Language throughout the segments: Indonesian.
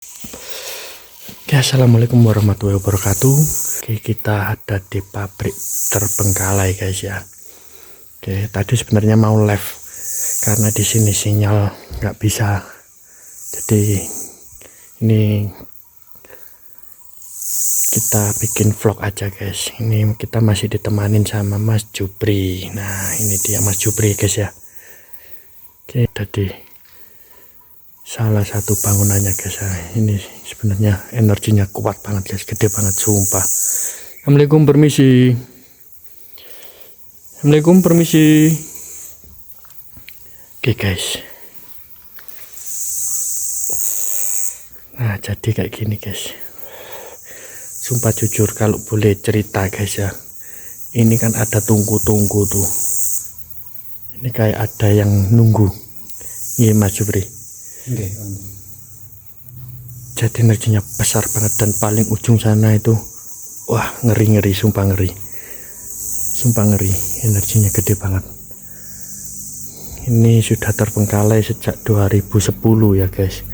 Oke, assalamualaikum warahmatullahi wabarakatuh. Oke, kita ada di pabrik terbengkalai guys ya. Oke, tadi sebenarnya mau live karena di sini sinyal nggak bisa. Jadi ini kita bikin vlog aja guys. Ini kita masih ditemanin sama Mas Jupri. Nah, ini dia Mas Jupri guys ya. Oke, tadi salah satu bangunannya guys ya. Ini sebenarnya energinya kuat banget guys, gede banget sumpah. Assalamualaikum, permisi. Assalamualaikum, permisi. Oke guys, nah jadi kayak gini guys. Sumpah jujur kalau boleh cerita guys ya, ini kan ada tunggu-tunggu tuh. Ini kayak ada yang nunggu. Iya Mas Jupri. Okay. Jadi energinya besar banget dan paling ujung sana itu wah ngeri sumpah ngeri energinya gede banget. Ini sudah terbengkalai sejak 2010 ya guys.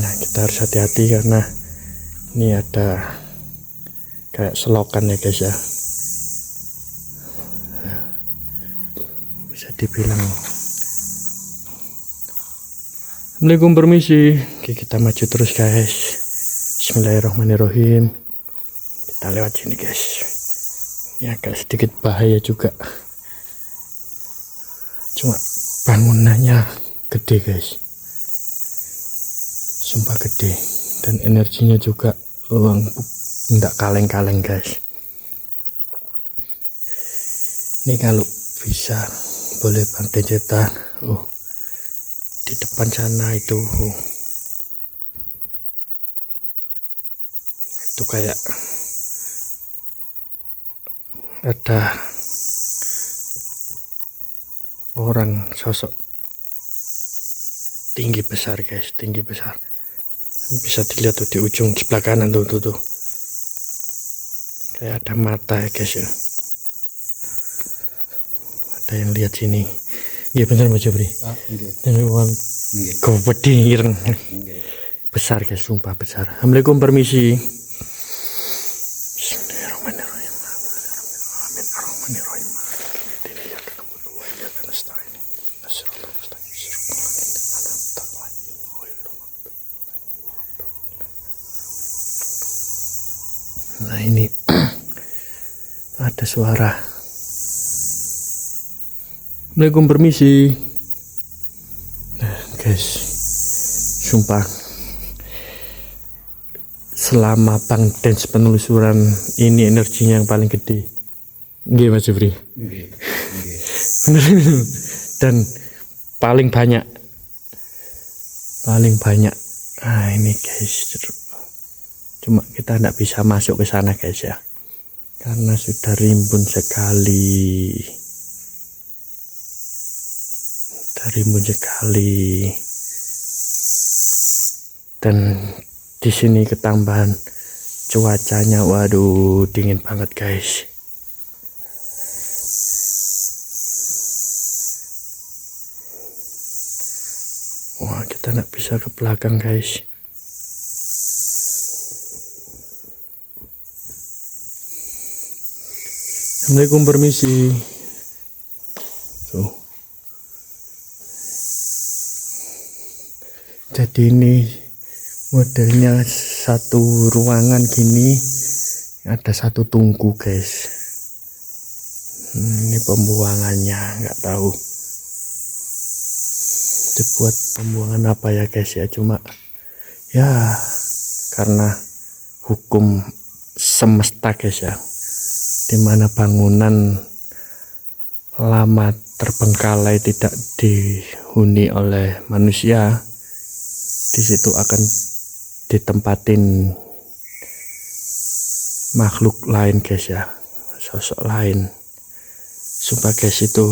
Nah kita harus hati-hati karena ini ada kayak selokan ya guys ya. Nah, bisa dibilang. Assalamualaikum, permisi. Oke, kita maju terus guys. Bismillahirrahmanirrahim. Kita lewat sini guys. Ini agak sedikit bahaya juga. Cuma bangunannya gede guys. Sumpah gede. Dan energinya juga enggak kaleng-kaleng guys. Ini kalau bisa boleh bantai cetak. Di depan sana itu kayak ada orang sosok tinggi besar guys, tinggi besar. Bisa dilihat tuh di ujung sebelah kanan tuh kayak ada mata ya guys ya. Ada yang lihat sini. Iya bener Mas Jupri. Ini uang gede ireng. Besar guys, sumpah besar. Assalamualaikum, permisi. Bismillahirrahmanirrahim. Bismillahirrahmanirrahim. Nah ini ada suara. Assalamualaikum, permisi. Nah guys, sumpah selama Bang Dance penelusuran ini energinya yang paling gede. Nggih Mas Jupri. Bener. Dan paling banyak. Ah ini guys, cuma kita tidak bisa masuk ke sana guys ya, karena sudah rimbun sekali. Dan di sini ketambahan cuacanya, waduh dingin banget guys. Wah kita nggak bisa ke belakang guys. Assalamualaikum, permisi. Tuh. Jadi ini modelnya satu ruangan gini, ada satu tungku guys. Ini pembuangannya nggak tahu dibuat pembuangan apa ya guys ya, cuma ya karena hukum semesta guys ya, dimana bangunan lama terbengkalai tidak dihuni oleh manusia, di situ akan ditempatin makhluk lain guys ya, sosok lain. Sumpah guys, itu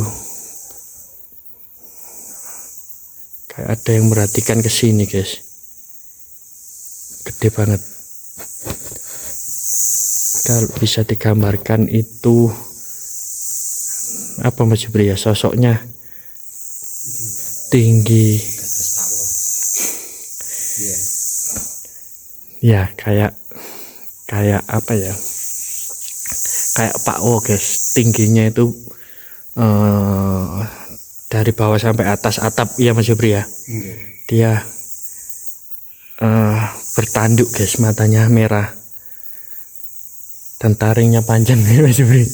kayak ada yang merhatikan ke sini guys, gede banget. Kalau bisa digambarkan itu apa Mas Jupri ya, sosoknya tinggi Ya kayak apa ya, kayak Pak Wo guys, tingginya itu dari bawah sampai atas atap ya Mas Jupri ya. Dia bertanduk guys, matanya merah dan taringnya panjang ya Mas Jupri.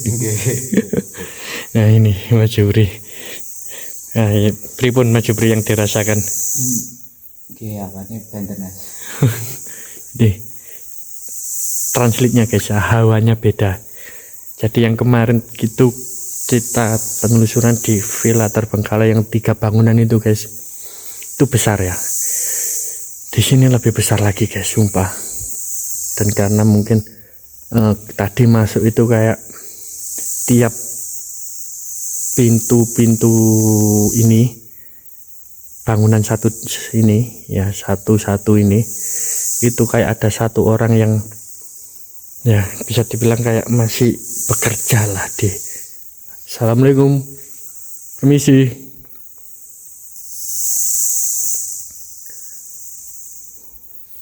Nah ini Mas Jupri. Nah, pripun Mas Jupri yang dirasakan? Apa nih bentenan? Deh, translate-nya guys, hawanya beda. Jadi yang kemarin gitu kita penelusuran di Villa Terbengkalai yang 3 bangunan itu guys, itu besar ya. Di sini lebih besar lagi guys, sumpah. Dan karena mungkin tadi masuk itu kayak tiap pintu-pintu ini bangunan satu ini ya, satu ini itu kayak ada satu orang yang ya bisa dibilang kayak masih bekerja lah di. Assalamualaikum, permisi.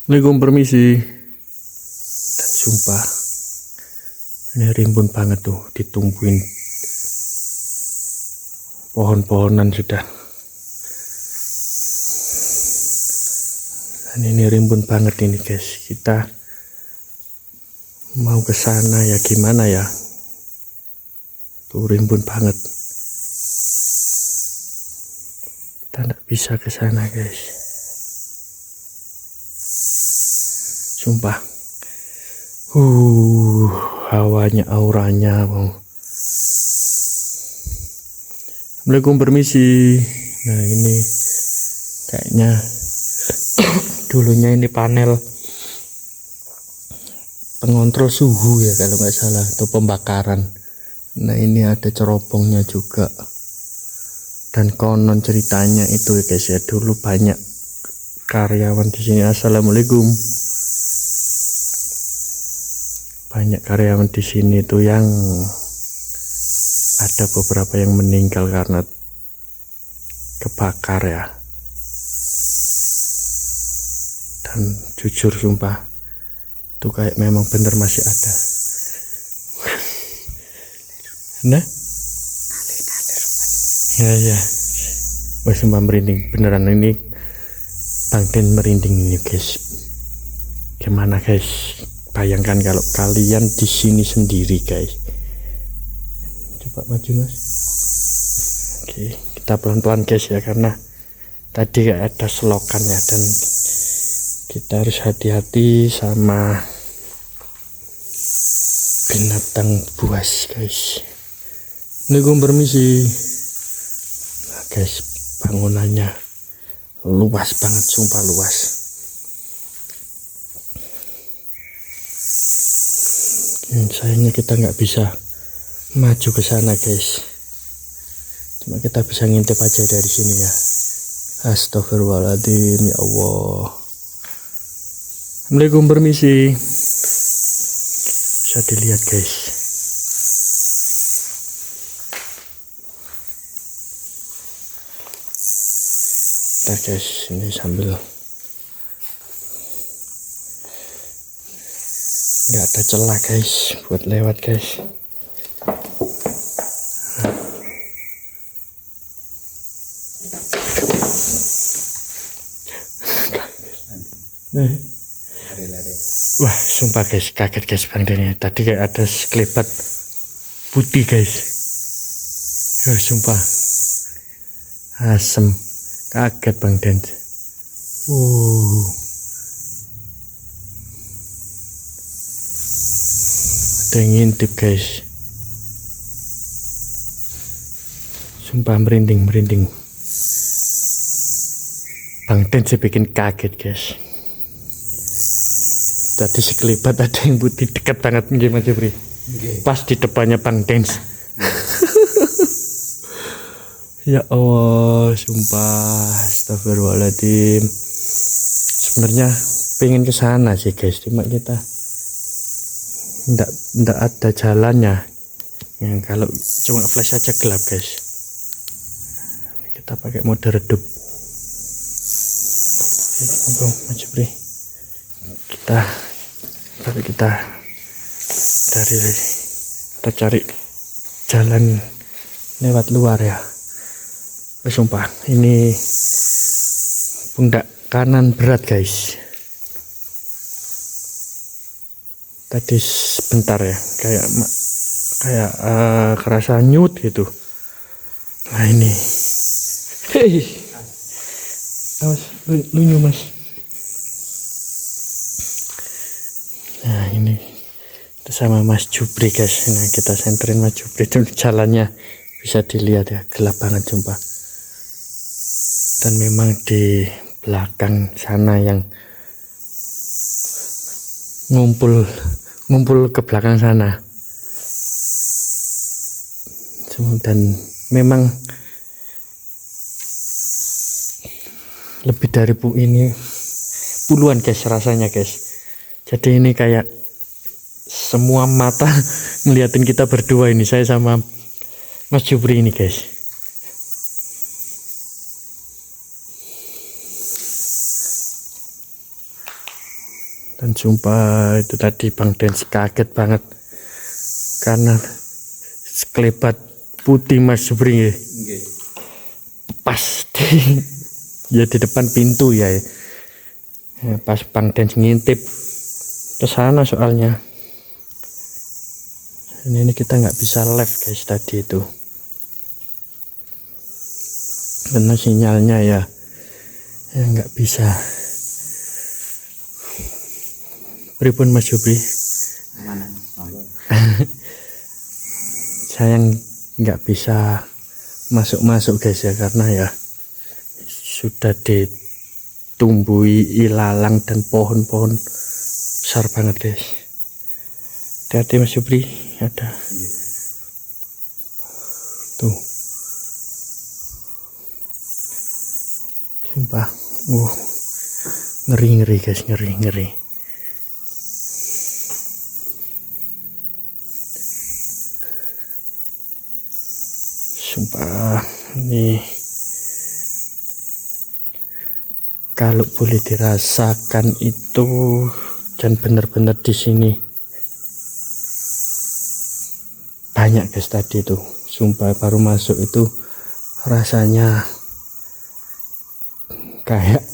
Assalamualaikum, permisi. Dan sumpah ini rimbun banget tuh, ditumbuhin pohon-pohonan sudah. Dan ini rimbun banget ini guys. Kita mau ke sana ya gimana ya? Tuh rimbun banget. Kita nggak bisa ke sana guys. Sumpah. Hawanya, auranya mau. Assalamualaikum, permisi. Nah ini kayaknya dulunya ini panel pengontrol suhu ya kalau nggak salah, atau pembakaran. Nah ini ada cerobongnya juga. Dan konon ceritanya itu ya guys ya, dulu banyak karyawan di sini. Assalamualaikum. Banyak karyawan di sini tuh yang ada beberapa yang meninggal karena kebakar ya. Dan jujur sumpah itu kayak memang bener masih ada. Nah ya wah sumpah merinding beneran ini, Bang Den merinding ini guys. Gimana guys, bayangkan kalau kalian di sini sendiri guys. Coba maju mas. Oke, kita pelan-pelan guys ya, karena tadi gak ada selokan ya, dan kita harus hati-hati sama binatang buas guys. Assalamualaikum, permisi. Nah guys, bangunannya luas banget, sumpah luas. Sayangnya kita nggak bisa maju ke sana guys, cuma kita bisa ngintip aja dari sini ya. Astagfirullahaladzim, ya Allah. Assalamualaikum, permisi. Bisa dilihat guys. Nah guys, ini sambil nggak ada celah guys buat lewat guys. Wah sumpah guys, kaget guys Bang Denny. Tadi kayak ada sekelebat putih guys. Sumpah asem, kaget Bang Den. Ada yang ngintip guys. Sumpah merinding. Bang Den sih bikin kaget guys. Tadi sekelibat ada yang putih dekat banget gimana Jepri. Pas di depannya Bang Den. Ya Allah, sumpah, astagfirullahaladzim. Sebenarnya pengen ke sana sih guys, cuma kita ndak ada jalannya. Ya, kalau cuma flash aja gelap guys. Kita pakai mode redup. Oke, maju Bri. kita cari jalan lewat luar ya. Sumpah ini pundak kanan berat guys. Tadi sebentar ya kayak kerasa nyut gitu. Nah ini, hei, awas lunyu mas. Nah ini kita sama Mas Jupri guys. Nah kita senterin Mas Jupri itu jalannya bisa dilihat ya, gelap banget sumpah. Dan memang di belakang sana yang ngumpul ke belakang sana. Dan memang lebih dari ini puluhan guys rasanya guys. Jadi ini kayak semua mata ngeliatin kita berdua ini, saya sama Mas Jupri ini guys. Dan sumpah itu tadi Bang Dens kaget banget karena sekelebat putih Mas Jupri ya. Pas ya di depan pintu ya. Pas Bang Dens ngintip ke sana soalnya. Ini kita nggak bisa live guys tadi itu karena sinyalnya ya nggak bisa. Pripun Mas Jupri? Saya nggak bisa masuk guys ya karena ya sudah ditumbuhi ilalang dan pohon-pohon besar banget guys. Hati-hati Mas Jupri, ada tuh sumpah ngeri guys, ngeri. Sumpah ini kalau boleh dirasakan itu dan benar-benar di sini banyak guys tadi itu. Sumpah baru masuk itu rasanya kayak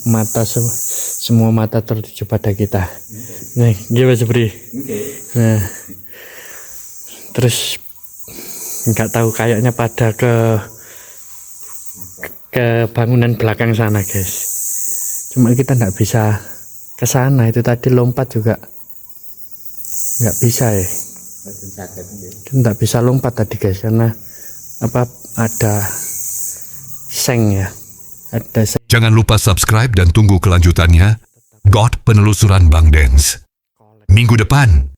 semua mata tertuju pada kita. Nih gimana Jupri? Nah terus nggak tahu kayaknya pada ke bangunan belakang sana guys. Cuma kita nggak bisa ke sana, itu tadi lompat juga nggak bisa ya. Kita nggak bisa lompat tadi guys karena ada seng ya. Jangan lupa subscribe dan tunggu kelanjutannya. God Penelusuran Bang Dens minggu depan.